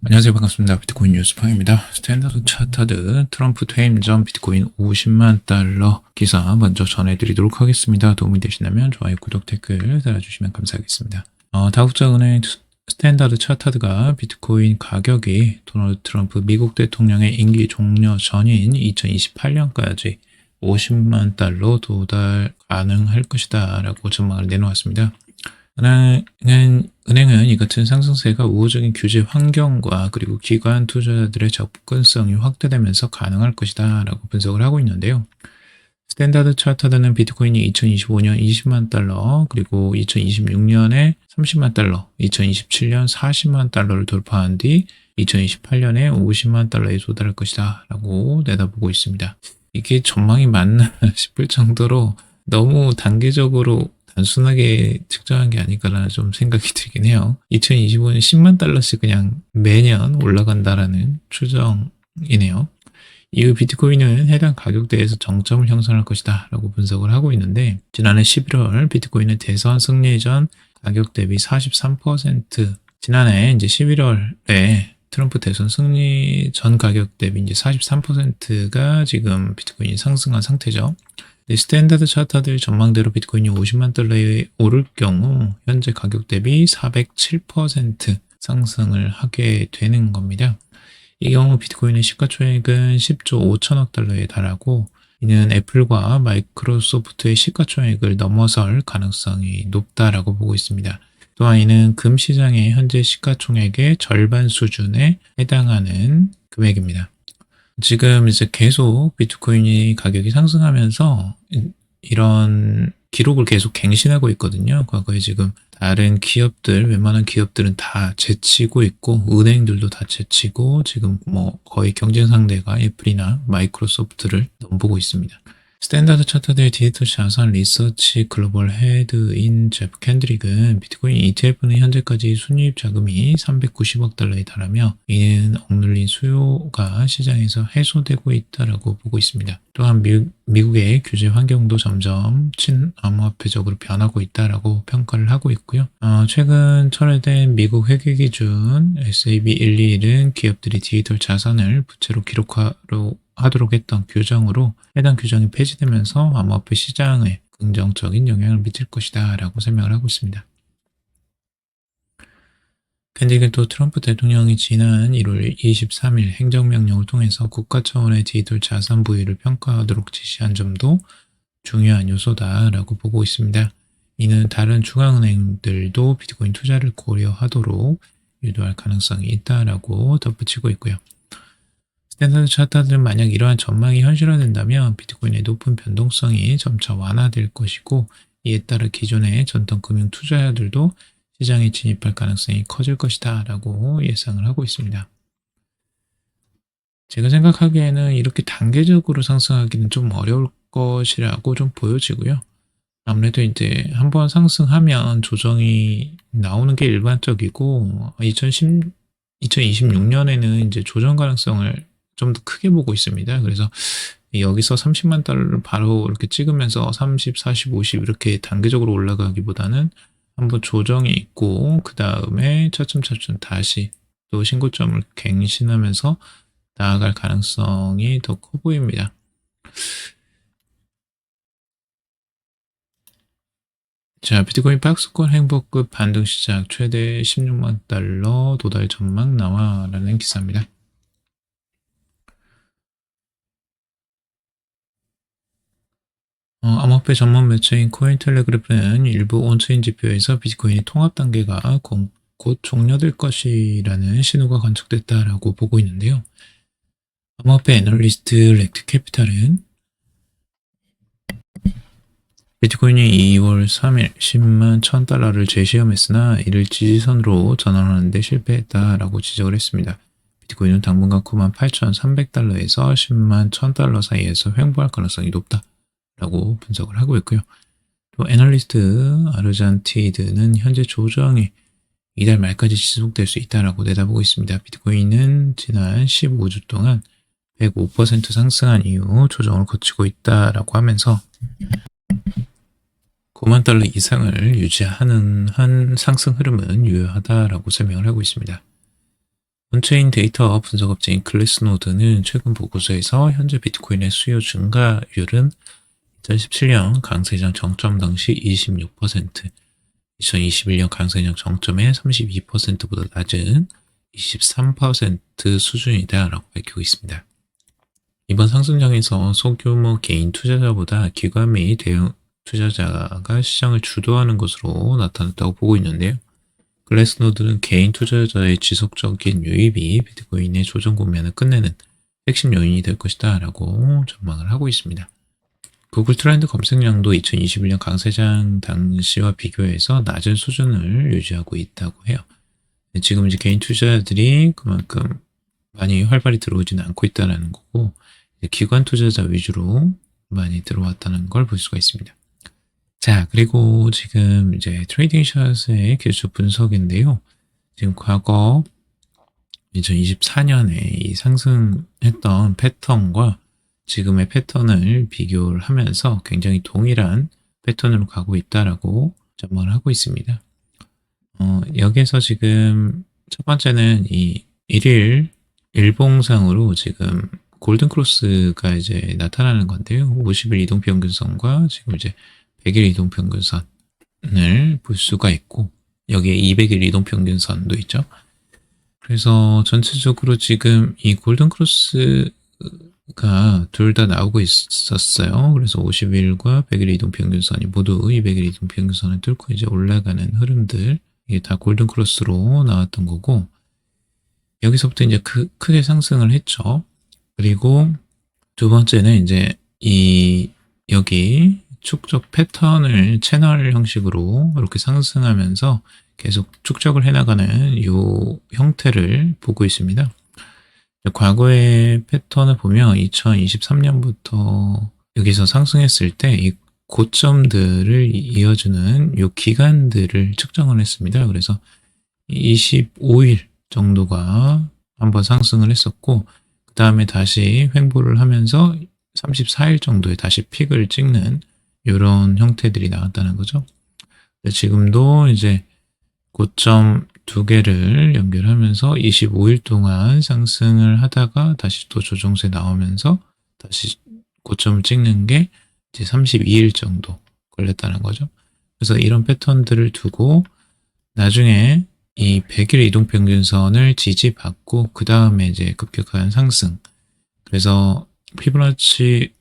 안녕하세요. 반갑습니다. 비트코인 뉴스팡입니다. 스탠다드 차트드 트럼프 퇴임 전 비트코인 50만 달러 기사 먼저 전해드리도록 하겠습니다. 도움이 되시다면 좋아요, 구독, 댓글 달아주시면 감사하겠습니다. 다국자은행 스탠다드 차트드가 비트코인 가격이 도널드 트럼프 미국 대통령의 임기 종료 전인 2028년까지 50만 달러 도달 가능할 것이다 라고 전망을 내놓았습니다. 은행은 이 같은 상승세가 우호적인 규제 환경과 그리고 기관 투자자들의 접근성이 확대되면서 가능할 것이다 라고 분석을 하고 있는데요. 스탠다드 차트드는 비트코인이 2025년 20만 달러, 그리고 2026년에 30만 달러, 2027년 40만 달러를 돌파한 뒤 2028년에 50만 달러에 도달할 것이다 라고 내다보고 있습니다. 이게 전망이 맞나 싶을 정도로 너무 단계적으로 단순하게 측정한 게 아닐까라는 좀 생각이 들긴 해요. 2025년 10만 달러씩 그냥 매년 올라간다라는 추정이네요. 이후 비트코인은 해당 가격대에서 정점을 형성할 것이다 라고 분석을 하고 있는데, 지난해 11월 비트코인은 대선 승리 전 가격 대비 43%, 지난해 이제 11월에 트럼프 대선 승리 전 가격 대비 이제 43%가 지금 비트코인이 상승한 상태죠. 스탠다드 차트들 전망대로 비트코인이 50만 달러에 오를 경우 현재 가격 대비 407% 상승을 하게 되는 겁니다. 이 경우 비트코인의 시가총액은 10조 5천억 달러에 달하고, 이는 애플과 마이크로소프트의 시가총액을 넘어설 가능성이 높다라고 보고 있습니다. 또한 이는 금 시장의 현재 시가총액의 절반 수준에 해당하는 금액입니다. 지금 이제 계속 비트코인이 가격이 상승하면서 이런 기록을 계속 갱신하고 있거든요. 과거에 지금 다른 기업들, 웬만한 기업들은 다 제치고 있고, 은행들도 다 제치고, 지금 뭐 거의 경쟁 상대가 애플이나 마이크로소프트를 넘보고 있습니다. 스탠다드 차트드의 디지털 자산 리서치 글로벌 헤드인 제프 캔드릭은 비트코인 ETF는 현재까지 순이입 자금이 390억 달러에 달하며, 이는 억눌린 수요가 시장에서 해소되고 있다라고 보고 있습니다. 또한 미국의 규제 환경도 점점 친암호화폐적으로 변하고 있다라고 평가를 하고 있고요. 최근 철회된 미국 회계 기준 SAB 121은 기업들이 디지털 자산을 부채로 기록하도록 했던 규정으로 해당 규정이 폐지되면서 암호화폐 시장에 긍정적인 영향을 미칠 것이다 라고 설명을 하고 있습니다. 캔디는 또 트럼프 대통령이 지난 1월 23일 행정명령을 통해서 국가 차원의 디지털 자산 부위를 평가하도록 지시한 점도 중요한 요소다라고 보고 있습니다. 이는 다른 중앙은행들도 비트코인 투자를 고려하도록 유도할 가능성이 있다라고 덧붙이고 있고요. 스탠다드 차트들은 만약 이러한 전망이 현실화된다면 비트코인의 높은 변동성이 점차 완화될 것이고, 이에 따라 기존의 전통 금융 투자자들도 시장에 진입할 가능성이 커질 것이다 라고 예상을 하고 있습니다. 제가 생각하기에는 이렇게 단계적으로 상승하기는 좀 어려울 것이라고 좀 보여지고요. 아무래도 이제 한번 상승하면 조정이 나오는 게 일반적이고, 2026년에는 이제 조정 가능성을 좀 더 크게 보고 있습니다. 그래서 여기서 30만 달러를 바로 이렇게 찍으면서 30, 40, 50 이렇게 단계적으로 올라가기보다는 한번 조정이 있고, 그 다음에 차츰차츰 다시 또 신고점을 갱신하면서 나아갈 가능성이 더 커 보입니다. 자, 비트코인 박스권 행보급 반등 시작, 최대 16만 달러 도달 전망 나와라는 기사입니다. 암호화폐 전문 매체인 코인텔레그래프는 일부 온체인 지표에서 비트코인의 통합 단계가 곧 종료될 것이라는 신호가 관측됐다라고 보고 있는데요. 암호화폐 애널리스트 렉트 캐피탈은 비트코인이 2월 3일 10만 1000달러를 재시험했으나 이를 지지선으로 전환하는 데 실패했다라고 지적을 했습니다. 비트코인은 당분간 98,300달러에서 10만 1000달러 사이에서 횡보할 가능성이 높다 라고 분석을 하고 있고요. 또 애널리스트 아르잔티드는 현재 조정이 이달 말까지 지속될 수 있다라고 내다보고 있습니다. 비트코인은 지난 15주 동안 105% 상승한 이후 조정을 거치고 있다라고 하면서 9만 달러 이상을 유지하는 한 상승 흐름은 유효하다라고 설명을 하고 있습니다. 온체인 데이터 분석 업체인 글래스노드는 최근 보고서에서 현재 비트코인의 수요 증가율은 2017년 강세장 정점 당시 26%, 2021년 강세장 정점의 32%보다 낮은 23% 수준이다라고 밝히고 있습니다. 이번 상승장에서 소규모 개인 투자자보다 기관 및 대형 투자자가 시장을 주도하는 것으로 나타났다고 보고 있는데요. 글래스노드는 개인 투자자의 지속적인 유입이 비트코인의 조정 국면을 끝내는 핵심 요인이 될 것이다 라고 전망을 하고 있습니다. 구글 트렌드 검색량도 2021년 강세장 당시와 비교해서 낮은 수준을 유지하고 있다고 해요. 지금 이제 개인 투자자들이 그만큼 많이 활발히 들어오지는 않고 있다는 거고, 기관 투자자 위주로 많이 들어왔다는 걸 볼 수가 있습니다. 자, 그리고 지금 이제 트레이딩 샷의 기술적 분석인데요. 지금 과거 2024년에 이 상승했던 패턴과 지금의 패턴을 비교를 하면서 굉장히 동일한 패턴으로 가고 있다라고 전망을 하고 있습니다. 여기에서 지금 첫 번째는 이 1일 일봉상으로 지금 골든크로스가 이제 나타나는 건데요. 50일 이동평균선과 지금 이제 100일 이동평균선을 볼 수가 있고, 여기에 200일 이동평균선도 있죠. 그래서 전체적으로 지금 이 골든크로스가 둘 다 나오고 있었어요. 그래서 50일과 100일 이동평균선이 모두 200일 이동평균선을 뚫고 이제 올라가는 흐름들, 이게 다 골든크로스로 나왔던 거고, 여기서부터 이제 크게 상승을 했죠. 그리고 두 번째는 이제 여기 축적 패턴을 채널 형식으로 이렇게 상승하면서 계속 축적을 해나가는 이 형태를 보고 있습니다. 과거의 패턴을 보면 2023년부터 여기서 상승했을 때 이 고점들을 이어주는 이 기간들을 측정을 했습니다. 그래서 25일 정도가 한번 상승을 했었고, 그 다음에 다시 횡보를 하면서 34일 정도에 다시 픽을 찍는 이런 형태들이 나왔다는 거죠. 지금도 이제 고점 두 개를 연결하면서 25일 동안 상승을 하다가 다시 또 조정세 나오면서 다시 고점을 찍는 게 이제 32일 정도 걸렸다는 거죠. 그래서 이런 패턴들을 두고 나중에 이 100일 이동평균선을 지지받고 그 다음에 이제 급격한 상승, 그래서 피보나치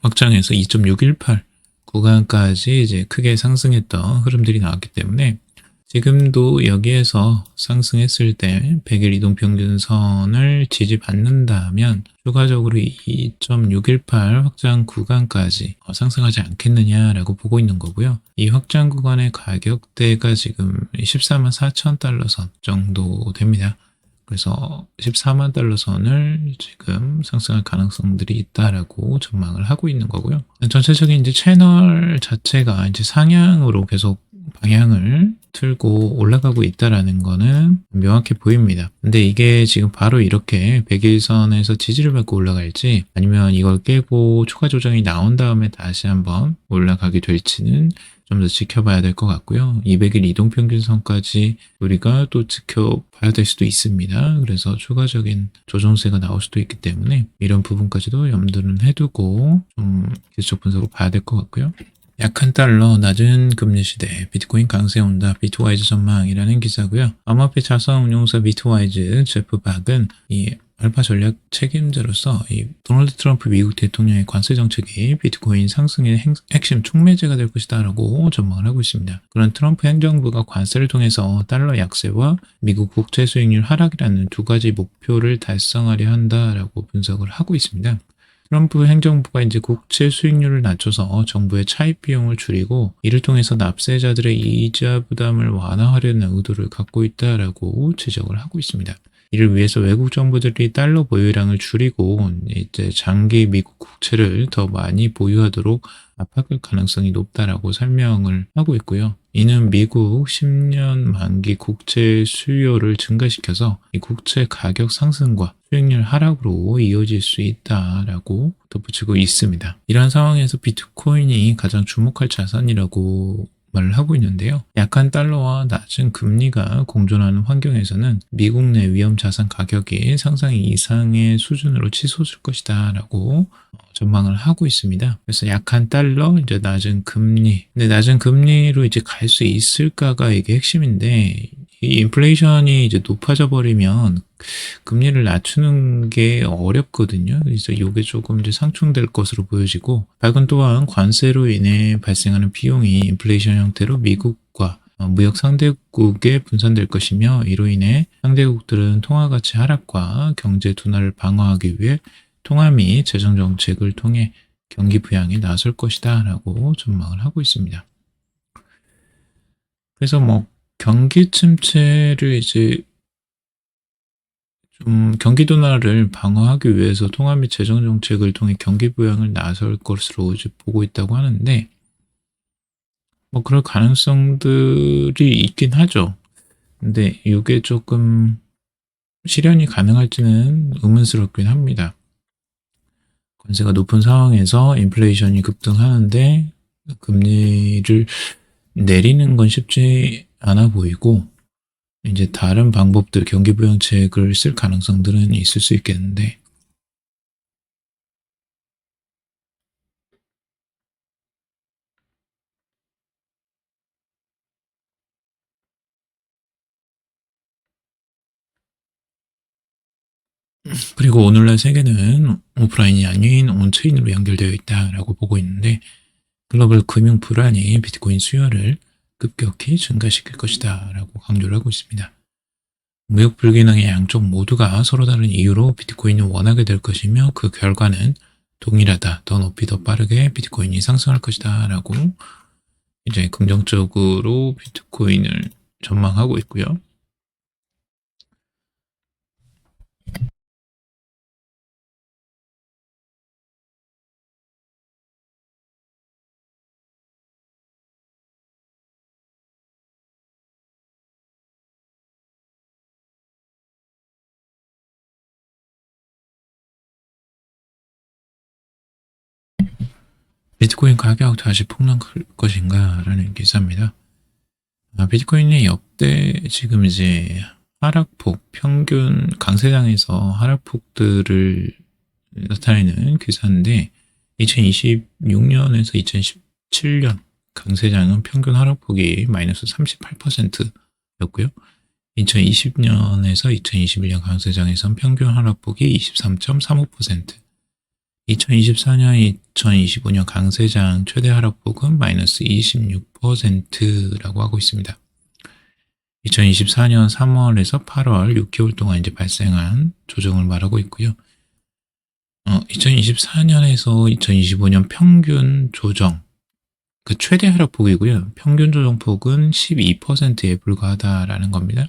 확장해서 2.618 구간까지 이제 크게 상승했던 흐름들이 나왔기 때문에 지금도 여기에서 상승했을 때 100일 이동평균선을 지지받는다면 추가적으로 2.618 확장 구간까지 상승하지 않겠느냐라고 보고 있는 거고요. 이 확장 구간의 가격대가 지금 14만 4천 달러 선 정도 됩니다. 그래서 14만 달러 선을 지금 상승할 가능성들이 있다라고 전망을 하고 있는 거고요. 전체적인 이제 채널 자체가 이제 상향으로 계속 방향을 틀고 올라가고 있다라는 거는 명확해 보입니다. 근데 이게 지금 바로 이렇게 100일선에서 지지를 받고 올라갈지, 아니면 이걸 깨고 추가 조정이 나온 다음에 다시 한번 올라가게 될지는 좀 더 지켜봐야 될 것 같고요. 200일 이동평균선까지 우리가 또 지켜봐야 될 수도 있습니다. 그래서 추가적인 조정세가 나올 수도 있기 때문에 이런 부분까지도 염두는 해두고 좀 기술적 분석을 봐야 될 것 같고요. 약한 달러, 낮은 금리 시대, 비트코인 강세 온다, 비트와이즈 전망이라는 기사고요. 암호화폐 자산 운용사 비트와이즈 제프 박은 이 알파 전략 책임자로서 이 도널드 트럼프 미국 대통령의 관세 정책이 비트코인 상승의 핵심 촉매제가 될 것이다 라고 전망을 하고 있습니다. 그런 트럼프 행정부가 관세를 통해서 달러 약세와 미국 국채 수익률 하락이라는 두 가지 목표를 달성하려 한다라고 분석을 하고 있습니다. 트럼프 행정부가 이제 국채 수익률을 낮춰서 정부의 차입 비용을 줄이고 이를 통해서 납세자들의 이자 부담을 완화하려는 의도를 갖고 있다라고 지적을 하고 있습니다. 이를 위해서 외국 정부들이 달러 보유량을 줄이고 이제 장기 미국 국채를 더 많이 보유하도록 압박할 가능성이 높다라고 설명을 하고 있고요. 이는 미국 10년 만기 국채 수요를 증가시켜서 이 국채 가격 상승과 수익률 하락으로 이어질 수 있다라고 덧붙이고 있습니다. 이러한 상황에서 비트코인이 가장 주목할 자산이라고 말을 하고 있는데요. 약한 달러와 낮은 금리가 공존하는 환경에서는 미국 내 위험 자산 가격이 상상 이상의 수준으로 치솟을 것이다 라고 전망을 하고 있습니다. 그래서 약한 달러, 이제 낮은 금리. 근데 낮은 금리로 이제 갈 수 있을까가 이게 핵심인데, 이 인플레이션이 이제 높아져 버리면 금리를 낮추는 게 어렵거든요. 그래서 이게 조금 이제 상충될 것으로 보여지고, 발권 또한 관세로 인해 발생하는 비용이 인플레이션 형태로 미국과 무역 상대국에 분산될 것이며, 이로 인해 상대국들은 통화 가치 하락과 경제 둔화를 방어하기 위해 통화 및 재정 정책을 통해 경기 부양에 나설 것이다 라고 전망을 하고 있습니다. 그래서 경기 침체를 이제 좀 경기 둔화를 방어하기 위해서 통화 및 재정 정책을 통해 경기 부양을 나설 것으로 이제 보고 있다고 하는데, 그럴 가능성들이 있긴 하죠. 근데 이게 조금 실현이 가능할지는 의문스럽긴 합니다. 관세가 높은 상황에서 인플레이션이 급등하는데 금리를 내리는 건 쉽지 않아 보이고, 이제 다른 방법들, 경기 부양책을 쓸 가능성들은 있을 수 있겠는데, 그리고 오늘날 세계는 오프라인이 아닌 온체인으로 연결되어 있다라고 보고 있는데, 글로벌 금융 불안이 비트코인 수요를 급격히 증가시킬 것이다 라고 강조를 하고 있습니다. 무역 불균형의 양쪽 모두가 서로 다른 이유로 비트코인을 원하게 될 것이며, 그 결과는 동일하다, 더 높이 더 빠르게 비트코인이 상승할 것이다 라고 이제 긍정적으로 비트코인을 전망하고 있고요. 비트코인 가격 다시 폭락할 것인가 라는 기사입니다. 비트코인의 역대 지금 이제 하락폭, 평균 강세장에서 하락폭들을 나타내는 기사인데, 2026년에서 2017년 강세장은 평균 하락폭이 마이너스 38%였고요. 2020년에서 2021년 강세장에선 평균 하락폭이 23.35%, 2024년, 2025년 강세장 최대 하락폭은 마이너스 26%라고 하고 있습니다. 2024년 3월에서 8월 6개월 동안 이제 발생한 조정을 말하고 있고요. 2024년에서 2025년 평균 조정, 그 최대 하락폭이고요. 평균 조정폭은 12%에 불과하다라는 겁니다.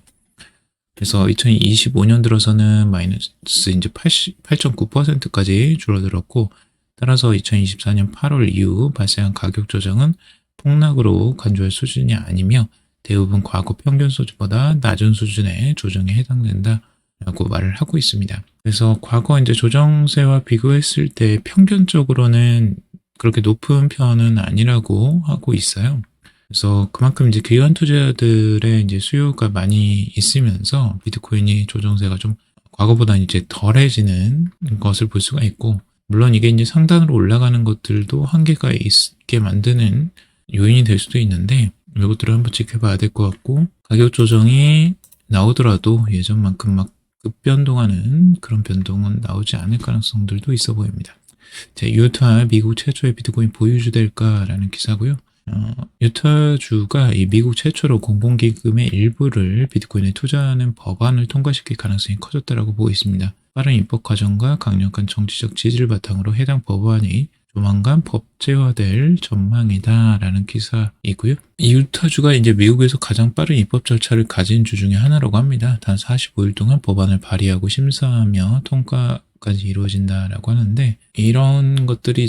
그래서 2025년 들어서는 마이너스 이제 8.9%까지 줄어들었고, 따라서 2024년 8월 이후 발생한 가격 조정은 폭락으로 간주할 수준이 아니며 대부분 과거 평균 수준보다 낮은 수준의 조정에 해당된다라고 말을 하고 있습니다. 그래서 과거 이제 조정세와 비교했을 때 평균적으로는 그렇게 높은 편은 아니라고 하고 있어요. 그래서 그만큼 이제 기관 투자자들의 이제 수요가 많이 있으면서 비트코인이 조정세가 좀 과거보다 이제 덜해지는 것을 볼 수가 있고, 물론 이게 이제 상단으로 올라가는 것들도 한계가 있게 만드는 요인이 될 수도 있는데, 이것들을 한번 지켜봐야 될 것 같고, 가격 조정이 나오더라도 예전만큼 막 급변동하는 그런 변동은 나오지 않을 가능성들도 있어 보입니다. 유타 미국 최초의 비트코인 보유주 될까라는 기사고요. 유타주가 이 미국 최초로 공공기금의 일부를 비트코인에 투자하는 법안을 통과시킬 가능성이 커졌다고 보고 있습니다. 빠른 입법 과정과 강력한 정치적 지지를 바탕으로 해당 법안이 조만간 법제화될 전망이다라는 기사이고요. 이 유타주가 이제 미국에서 가장 빠른 입법 절차를 가진 주 중에 하나라고 합니다. 단 45일 동안 법안을 발의하고 심사하며 통과까지 이루어진다라고 하는데, 이런 것들이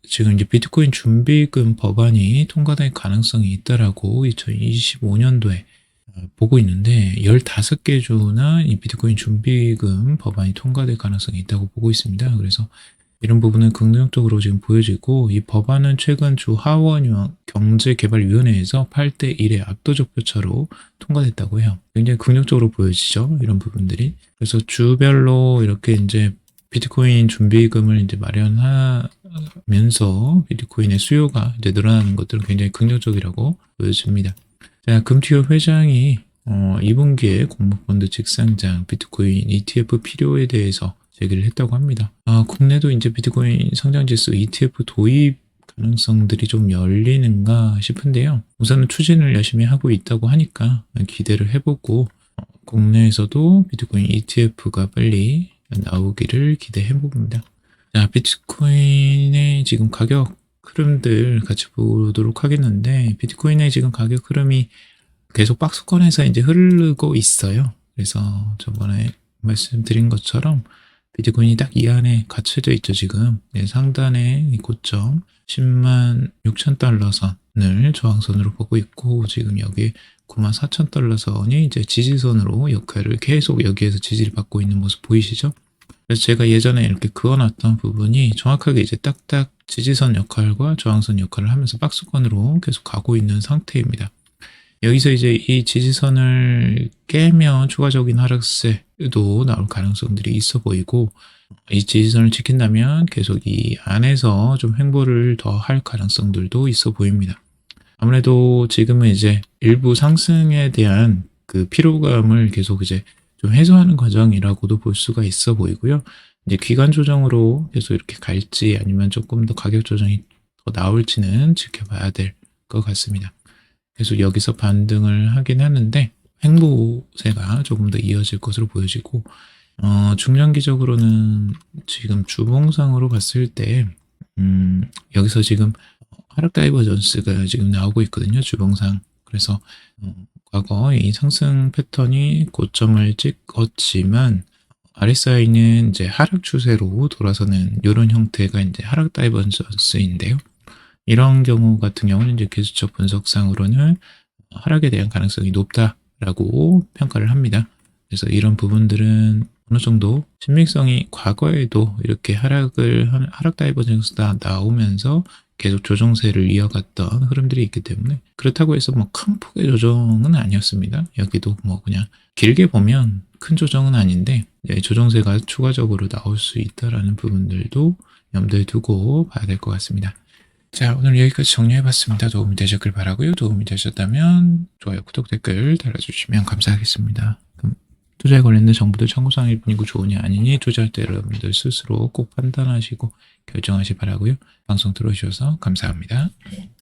지금 이제 비트코인 준비금 법안이 통과될 가능성이 있다라고 2025년도에 보고 있는데, 15개 주나 이 비트코인 준비금 법안이 통과될 가능성이 있다고 보고 있습니다. 그래서 이런 부분은 긍정적으로 지금 보여지고, 이 법안은 최근 주 하원 경제개발위원회에서 8대 1의 압도적 표차로 통과됐다고 해요. 굉장히 긍정적으로 보여지죠, 이런 부분들이. 그래서 주별로 이렇게 이제 비트코인 준비금을 이제 마련하면서 비트코인의 수요가 이제 늘어나는 것들은 굉장히 긍정적이라고 보여집니다. 자, 금튀어 회장이 2분기에 공모펀드 직상장 비트코인 ETF 필요에 대해서 제기를 했다고 합니다. 국내도 이제 비트코인 성장지수 ETF 도입 가능성들이 좀 열리는가 싶은데요. 우선은 추진을 열심히 하고 있다고 하니까 기대를 해보고, 국내에서도 비트코인 ETF가 빨리 나오기를 기대해 봅니다. 자, 비트코인의 지금 가격 흐름들 같이 보도록 하겠는데, 비트코인의 지금 가격 흐름이 계속 박스권에서 이제 흐르고 있어요. 그래서 저번에 말씀드린 것처럼 비트코인이 딱 이 안에 갇혀져 있죠, 지금. 네, 상단의 이 고점 10만 6천 달러 선을 저항선으로 보고 있고, 지금 여기 9만 4천 달러 선이 이제 지지선으로 역할을 계속 여기에서 지지를 받고 있는 모습 보이시죠? 그래서 제가 예전에 이렇게 그어놨던 부분이 정확하게 이제 딱딱 지지선 역할과 저항선 역할을 하면서 박스권으로 계속 가고 있는 상태입니다. 여기서 이제 이 지지선을 깨면 추가적인 하락세도 나올 가능성들이 있어 보이고, 이 지지선을 지킨다면 계속 이 안에서 좀 횡보를 더 할 가능성들도 있어 보입니다. 아무래도 지금은 이제 일부 상승에 대한 그 피로감을 계속 이제 좀 해소하는 과정이라고도 볼 수가 있어 보이고요. 이제 기간 조정으로 계속 이렇게 갈지 아니면 조금 더 가격 조정이 더 나올지는 지켜봐야 될 것 같습니다. 계속 여기서 반등을 하긴 하는데 횡보세가 조금 더 이어질 것으로 보여지고, 중장기적으로는 지금 주봉상으로 봤을 때 여기서 지금 하락 다이버전스가 지금 나오고 있거든요, 주봉상. 그래서 과거 이 상승 패턴이 고점을 찍었지만 RSI는 이제 하락 추세로 돌아서는 이런 형태가 이제 하락 다이버전스인데요. 이런 경우 같은 경우는 이제 기술적 분석상으로는 하락에 대한 가능성이 높다라고 평가를 합니다. 그래서 이런 부분들은 어느 정도 신빙성이 과거에도 이렇게 하락 다이버전스가 나오면서 계속 조정세를 이어갔던 흐름들이 있기 때문에, 그렇다고 해서 뭐 큰 폭의 조정은 아니었습니다. 여기도 뭐 그냥 길게 보면 큰 조정은 아닌데 조정세가 추가적으로 나올 수 있다라는 부분들도 염두에 두고 봐야 될 것 같습니다. 자, 오늘 여기까지 정리해봤습니다. 도움이 되셨길 바라고요. 도움이 되셨다면 좋아요, 구독, 댓글 달아주시면 감사하겠습니다. 그럼 투자에 관련된 정보들 참고사항일 뿐이고 조언이 아니니 투자할 때 여러분들 스스로 꼭 판단하시고 결정하시 바라고요. 방송 들어주셔서 감사합니다.